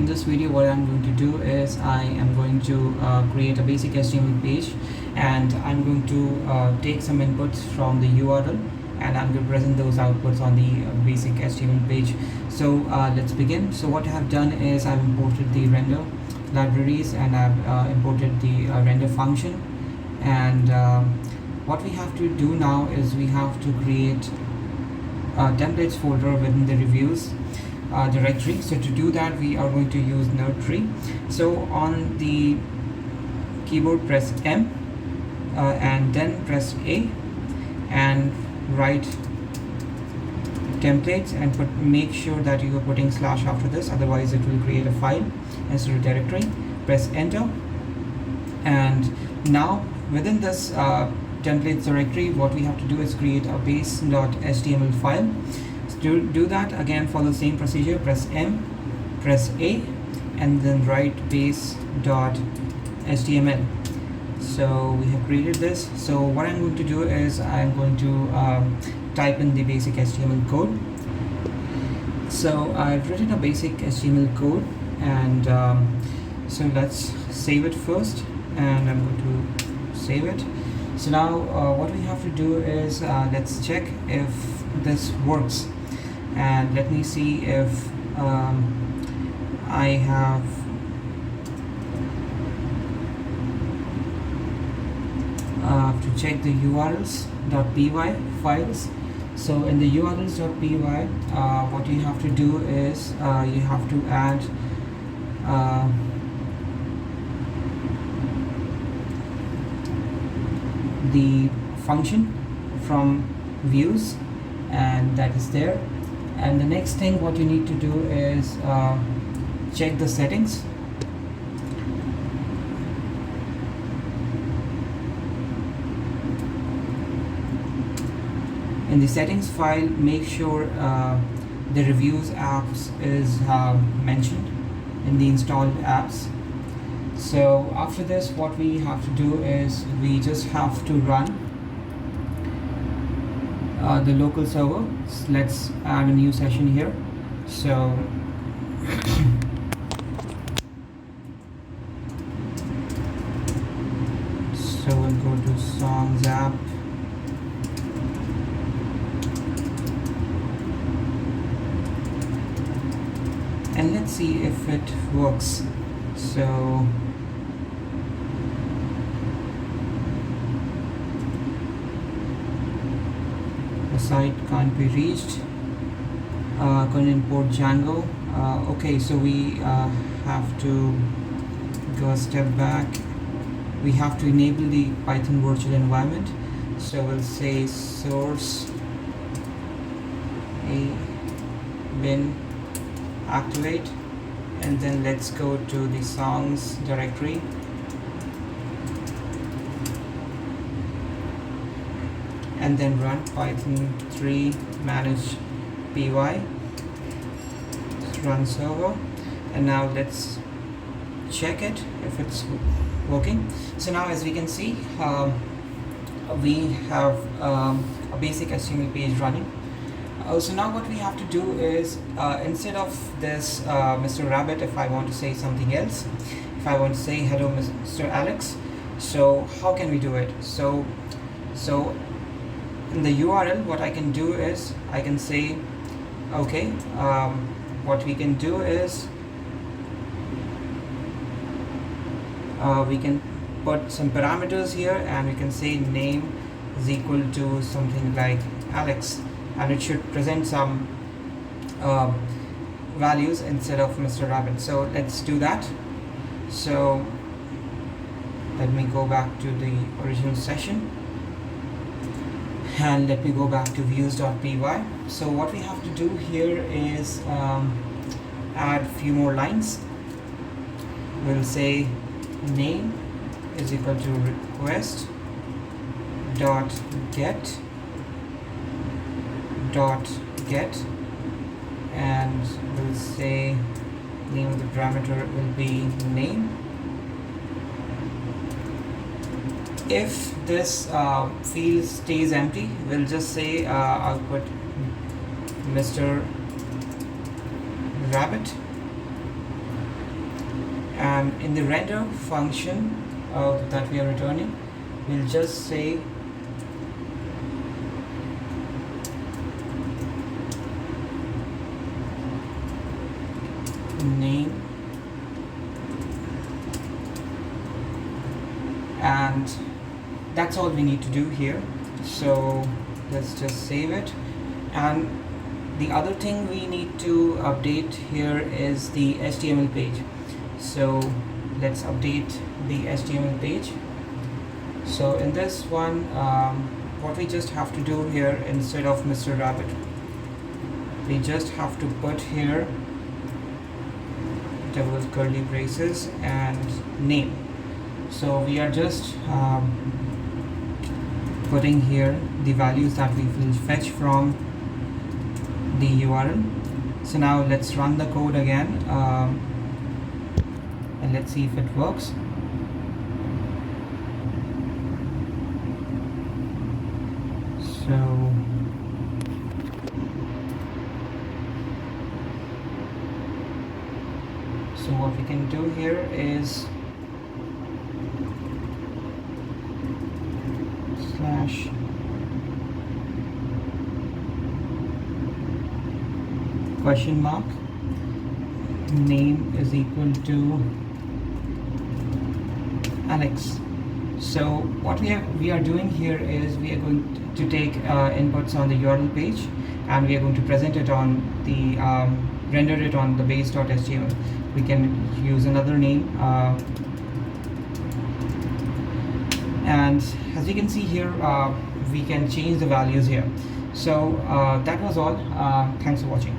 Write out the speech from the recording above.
this video, what I'm going to do is I am going to create a basic HTML page, and I'm going to take some inputs from the URL, and I'm going to present those outputs on the basic HTML page. So let's begin. So what I have done is I've imported the render libraries, and I've imported the render function, and what we have to do now is we have to create a templates folder within the reviews directory. So to do that, we are going to use node tree. So on the keyboard, press M and then press A and write templates, and make sure that you are putting slash after this, otherwise it will create a file instead of directory. Press enter, and now within this templates directory, what we have to do is create a base.html file. To do that, again follow the same procedure. Press M, press A, and then write base.html. So we have created this. So what I'm going to do is I'm going to type in the basic HTML code. So I've written a basic HTML code, and so let's save it first, and I'm going to save it. So now what we have to do is let's check if this works, and let me see if I have to check the urls.py files. So in the urls.py, what you have to do is you have to add the function from views, and that is there. And the next thing what you need to do is check the settings. In the settings file, make sure the reviews apps is mentioned in the installed apps. So after this, what we have to do is we just have to run the local server. So let's add a new session here. So we'll go to songs app, and let's see if it works. So the site can't be reached. Couldn't import Django. Okay, so we have to go a step back. We have to enable the Python virtual environment. So we'll say source a bin activate, and then let's go to the songs directory, and then run python 3 manage py run server. And now let's check it if it's working. So now, as we can see, we have a basic HTML page running. So now what we have to do is instead of this Mr. Rabbit, if I want to say something else, if I want to say hello Mr. Alex, so how can we do it? So in the URL, what I can do is I can say, okay, what we can do is we can put some parameters here, and we can say name is equal to something like Alex, and it should present some values instead of Mr. Rabbit. So let's do that. So let me go back to the original session, and let me go back to views.py. So what we have to do here is add a few more lines. We'll say name is equal to request dot get, and we'll say name of the parameter will be name. If this field stays empty, we'll just say I'll put Mr. Rabbit, and in the render function that we are returning, we'll just say name, and that's all we need to do here. So let's just save it. And the other thing we need to update here is the HTML page. So let's update the HTML page. So in this one, what we just have to do here, instead of Mr. Rabbit, we just have to put here double curly braces and name. So we are just putting here the values that we will fetch from the URL. So now let's run the code again, and let's see if it works. So what we can do here is slash question mark name is equal to Alex. So what we are doing here is we are going to take inputs on the URL page, and we are going to present it on the render it on the base.html. We can use another name, and as you can see here, we can change the values here. So that was all. Thanks for watching.